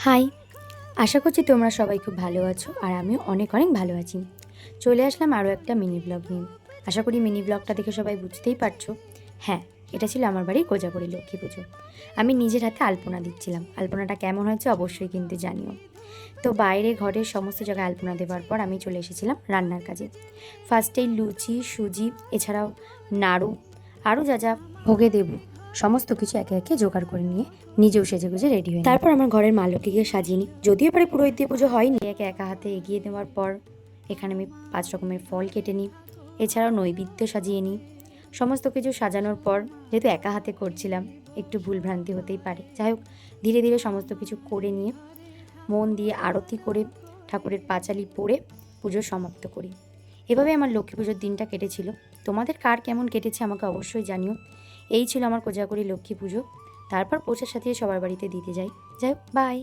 High, আশা করছি তোমরা সবাই খুব ভালো আছো আর আমিও অনেক অনেক ভালো আছি। চলে আসলাম আরও একটা মিনি ব্লগ নিয়ে। আশা করি মিনি ব্লগটা দেখে সবাই বুঝতেই পারছো। হ্যাঁ, এটা ছিল আমার বাড়ির কোজাগরী লক্ষ্মী পুজো। আমি নিজের হাতে আলপনা দিচ্ছিলাম। আলপনাটা কেমন হয়েছে অবশ্যই কিন্তু জানিও। তো বাইরে ঘরের সমস্ত জায়গায় আলপনা দেওয়ার পর আমি চলে এসেছিলাম রান্নার কাজে। ফার্স্টেই লুচি, সুজি, এছাড়াও নাড়ু, আরও যা যা ভোগে দেব সমস্ত কিছু একে একে জোগাড় করে নিয়ে নিজেও সেজেগুজে রেডি হয়ে তারপর আমার ঘরের মা লক্ষ্মীকে সাজিয়ে নিই। যদিও এবারে পুরোহিত দিয়ে পুজো হয়নি, একে একা হাতে এগিয়ে দেওয়ার পর এখানে আমি 5 রকমের ফল কেটে নিই, এছাড়াও নৈবেদ্য সাজিয়ে নিই। সমস্ত কিছু সাজানোর পর যেহেতু একা হাতে করছিলাম একটু ভুলভ্রান্তি হতেই পারে, যাই হোক ধীরে ধীরে সমস্ত কিছু করে নিয়ে মন দিয়ে আরতি করে ঠাকুরের পাঁচালি পড়ে পুজো সমাপ্ত করি। এভাবে আমার লক্ষ্মী পুজোর দিনটা কেটেছিল। তোমাদের কার কেমন কেটেছে আমাকে অবশ্যই জানিও। এই ছিল আমার কোজাগরী লক্ষ্মী পুজো। তারপর প্রসাদ সাথে সবার বাড়িতে দিতে যাই। যাই হোক, বাই।